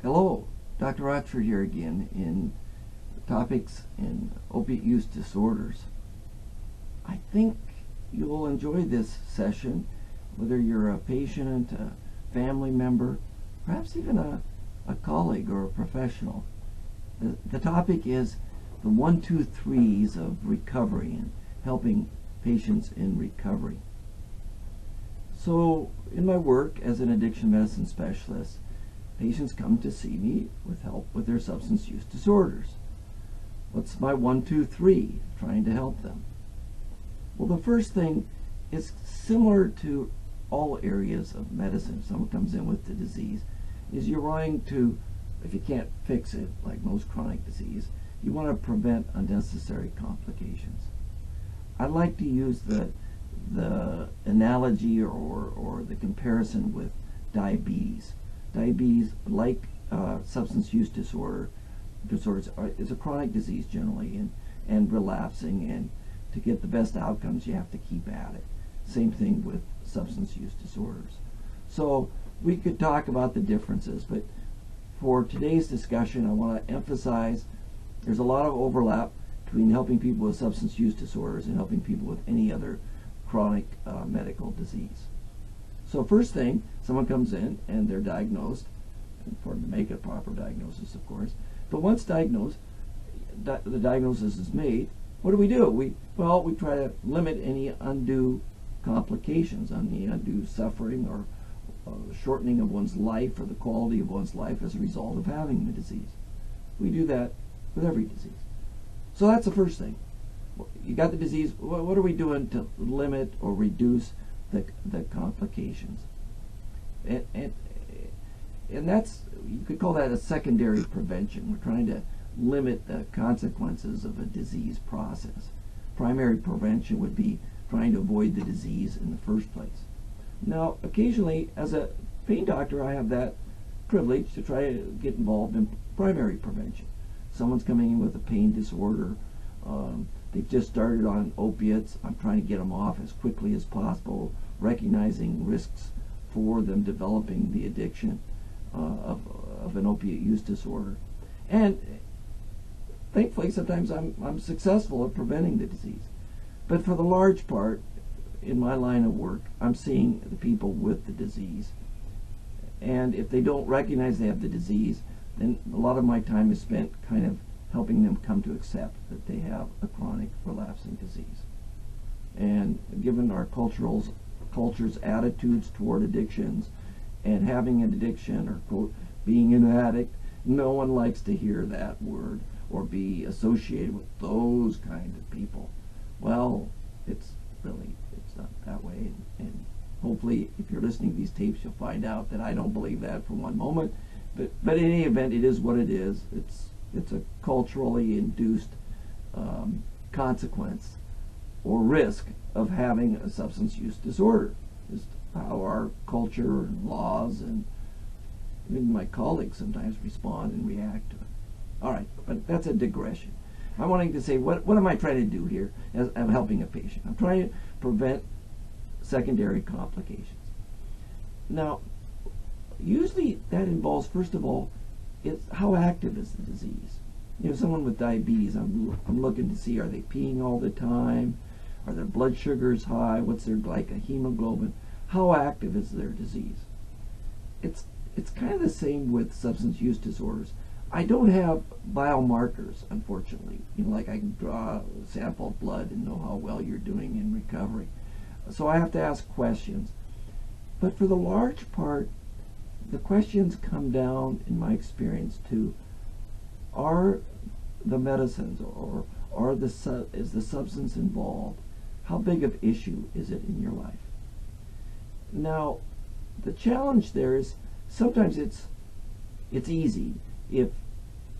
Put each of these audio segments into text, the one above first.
Hello, Dr. Rotchford here again in topics in opiate use disorders. I think you'll enjoy this session, whether you're a patient, a family member, perhaps even a colleague or a professional. The topic is the 1, 2, 3s of recovery and helping patients in recovery. So in my work as an addiction medicine specialist, patients come to see me with help with their substance use disorders. What's my 1, 2, 3 trying to help them? Well, the first thing is similar to all areas of medicine. If someone comes in with the disease, is you're trying to, if you can't fix it, like most chronic disease, you want to prevent unnecessary complications. I like to use the analogy or the comparison with diabetes. Diabetes, like substance use disorders, is a chronic disease generally and relapsing, and to get the best outcomes you have to keep at it. Same thing with substance use disorders. So we could talk about the differences, but for today's discussion I want to emphasize there's a lot of overlap between helping people with substance use disorders and helping people with any other chronic medical disease. So first thing, someone comes in and they're diagnosed, important to make a proper diagnosis, of course, but once diagnosed, the diagnosis is made, what do? We try to limit any undue complications, any undue suffering or shortening of one's life or the quality of one's life as a result of having the disease. We do that with every disease. So that's the first thing. You got the disease, what are we doing to limit or reduce the complications? And that's, you could call that a secondary prevention. We're trying to limit the consequences of a disease process. Primary prevention would be trying to avoid the disease in the first place. Now, occasionally, as a pain doctor, I have that privilege to try to get involved in primary prevention. Someone's coming in with a pain disorder. They've just started on opiates. I'm trying to get them off as quickly as possible, recognizing risks for them developing the addiction of an opiate use disorder. And thankfully, sometimes I'm successful at preventing the disease. But for the large part, in my line of work, I'm seeing the people with the disease. And if they don't recognize they have the disease, then a lot of my time is spent kind of helping them come to accept that they have a chronic relapsing disease. And given our culture's attitudes toward addictions and having an addiction or, quote, being an addict, no one likes to hear that word or be associated with those kind of people. Well, it's not that way. And hopefully, if you're listening to these tapes, you'll find out that I don't believe that for one moment. But in any event, it is what it is. It's a culturally induced consequence or risk of having a substance use disorder. Just how our culture and laws and even my colleagues sometimes respond and react to it. All right, but that's a digression. I'm wanting to say, what am I trying to do here as I'm helping a patient? I'm trying to prevent secondary complications. Now, usually that involves, first of all, it's how active is the disease. You know, someone with diabetes, I'm looking to see, are they peeing all the time? Are their blood sugars high? What's their hemoglobin? How active is their disease? It's kind of the same with substance use disorders. I don't have biomarkers, unfortunately. You know, like I can draw a sample of blood and know how well you're doing in recovery. So I have to ask questions. But for the large part, the questions come down, in my experience, to are the medicines or is the substance involved? How big of issue is it in your life? Now, the challenge there is sometimes it's easy if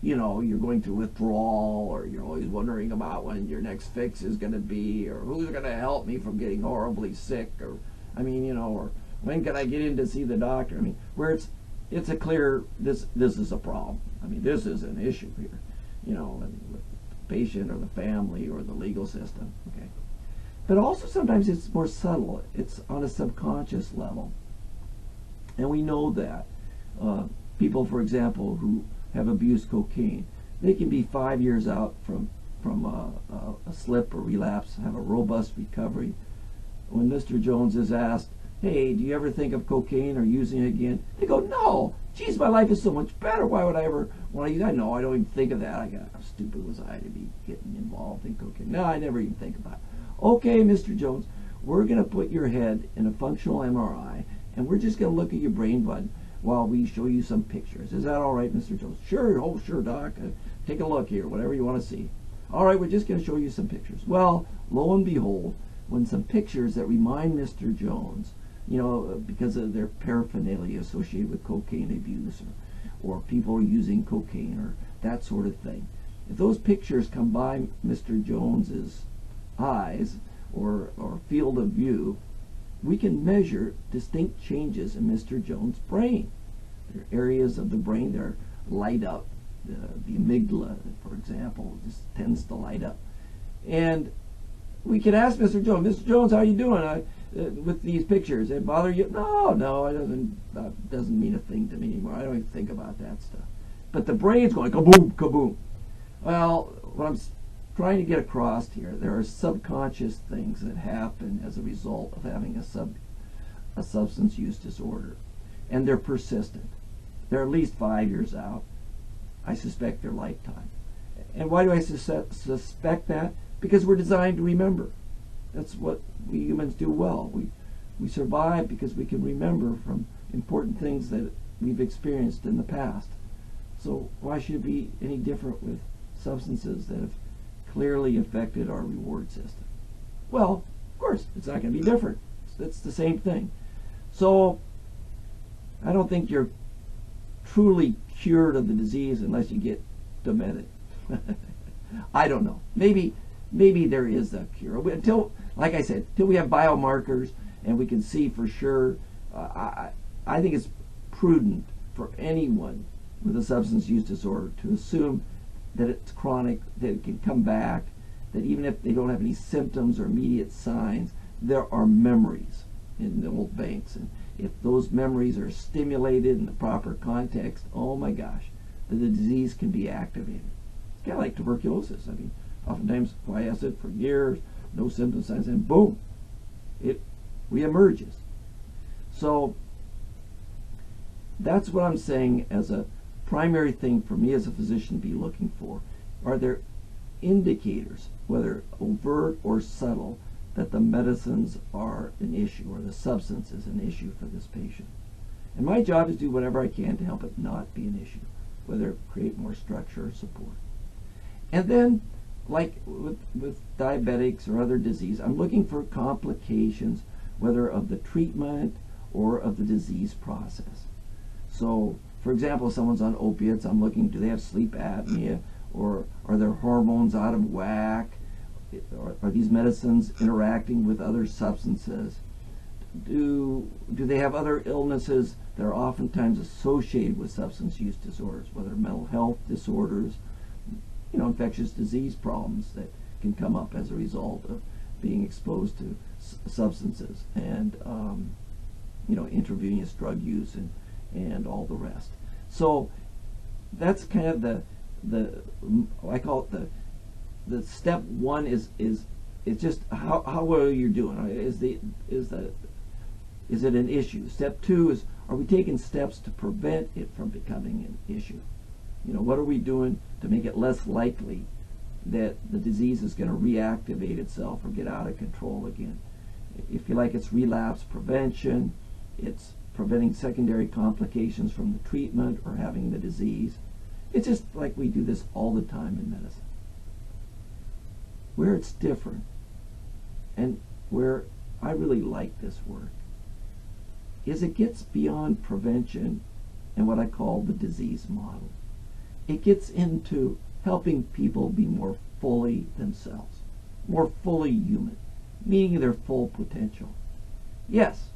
you know you're going through withdrawal, or you're always wondering about when your next fix is going to be, or who's going to help me from getting horribly sick, or or when can I get in to see the doctor? I mean, where it's a clear this is a problem. I mean, this is an issue here, and with the patient or the family or the legal system. Okay, but also sometimes it's more subtle. It's on a subconscious level, and we know that people, for example, who have abused cocaine, they can be 5 years out from a slip or relapse, have a robust recovery. When Mr. Jones is asked, hey, do you ever think of cocaine or using it again? They go, no, geez, my life is so much better. Why would I ever want to use it? No, I don't even think of that. How stupid was I to be getting involved in cocaine? No, I never even think about it. Okay, Mr. Jones, we're going to put your head in a functional MRI, and we're just going to look at your brain bud while we show you some pictures. Is that all right, Mr. Jones? Sure, oh, sure, Doc. Take a look here, whatever you want to see. All right, we're just going to show you some pictures. Well, lo and behold, when some pictures that remind Mr. Jones, because of their paraphernalia associated with cocaine abuse, or people using cocaine, or that sort of thing, if those pictures come by Mr. Jones's eyes or field of view, we can measure distinct changes in Mr. Jones' brain. There are areas of the brain that are light up. The amygdala, for example, just tends to light up. And we can ask Mr. Jones, how are you doing with these pictures? It bother you? No, it doesn't mean a thing to me anymore. I don't even think about that stuff. But the brain's going kaboom, kaboom. Well, what I'm trying to get across here, there are subconscious things that happen as a result of having a substance use disorder, and they're persistent. They're at least 5 years out. I suspect their lifetime. And why do I suspect that? Because we're designed to remember. That's what we humans do well. We survive because we can remember from important things that we've experienced in the past. So why should it be any different with substances that have clearly affected our reward system? Well, of course, it's not going to be different. It's the same thing. So I don't think you're truly cured of the disease unless you get demented. I don't know. Maybe there is a cure. Until, like I said, until we have biomarkers and we can see for sure, I think it's prudent for anyone with a substance use disorder to assume that it's chronic, that it can come back, that even if they don't have any symptoms or immediate signs, there are memories in the old banks. And if those memories are stimulated in the proper context, oh my gosh, the disease can be activated. It's kind of like tuberculosis. I mean, oftentimes quiescent for years, no symptom signs, and boom, it reemerges. So that's what I'm saying as a primary thing for me as a physician to be looking for. Are there indicators, whether overt or subtle, that the medicines are an issue or the substance is an issue for this patient? And my job is to do whatever I can to help it not be an issue, whether create more structure or support. And then, like with diabetics or other disease, I'm looking for complications, whether of the treatment or of the disease process. So, for example, if someone's on opiates, I'm looking, do they have sleep apnea, or are their hormones out of whack? Are these medicines interacting with other substances? Do they have other illnesses that are oftentimes associated with substance use disorders, whether mental health disorders, infectious disease problems that can come up as a result of being exposed to substances, and intravenous drug use and all the rest. So that's kind of the I call it the step one is just how well you're doing. Is it an issue? Step two is, are we taking steps to prevent it from becoming an issue? What are we doing to make it less likely that the disease is going to reactivate itself or get out of control again? If you like, it's relapse prevention, it's preventing secondary complications from the treatment or having the disease. It's just like we do this all the time in medicine. Where it's different, and where I really like this work, is it gets beyond prevention and what I call the disease model. It gets into helping people be more fully themselves, more fully human, meaning their full potential. Yes,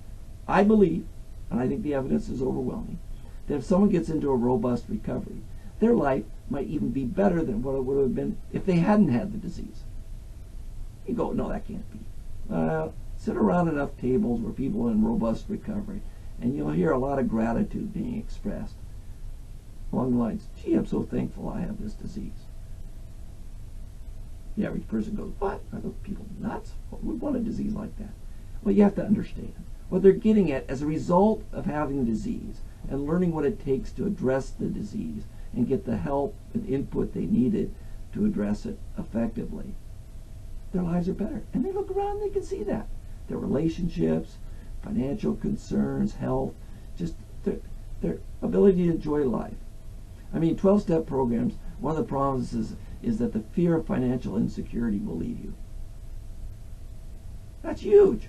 I believe, and I think the evidence is overwhelming, that if someone gets into a robust recovery, their life might even be better than what it would have been if they hadn't had the disease. You go, no, that can't be. Sit around enough tables where people are in robust recovery, and you'll hear a lot of gratitude being expressed. along the lines, gee, I'm so thankful I have this disease. The average person goes, what? Are those people nuts? What would want a disease like that? Well, you have to understand what they're getting at as a result of having the disease and learning what it takes to address the disease and get the help and input they needed to address it effectively. Their lives are better. And they look around and they can see that. Their relationships, financial concerns, health, just their ability to enjoy life. I mean, 12-step programs, one of the promises is that the fear of financial insecurity will leave you. That's huge.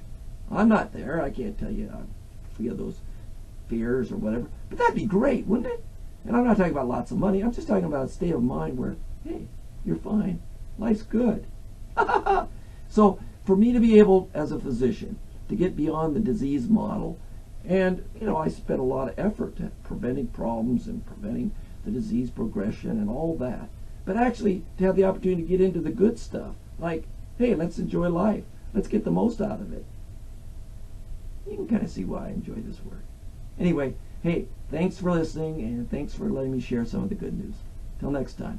I'm not there. I can't tell you I'm free of those fears or whatever. But that'd be great, wouldn't it? And I'm not talking about lots of money. I'm just talking about a state of mind where, hey, you're fine. Life's good. So for me to be able, as a physician, to get beyond the disease model, and, I spent a lot of effort at preventing problems and preventing the disease progression and all that. But actually, to have the opportunity to get into the good stuff, like, hey, let's enjoy life. Let's get the most out of it. You can kind of see why I enjoy this work. Anyway, hey, thanks for listening, and thanks for letting me share some of the good news. Till next time.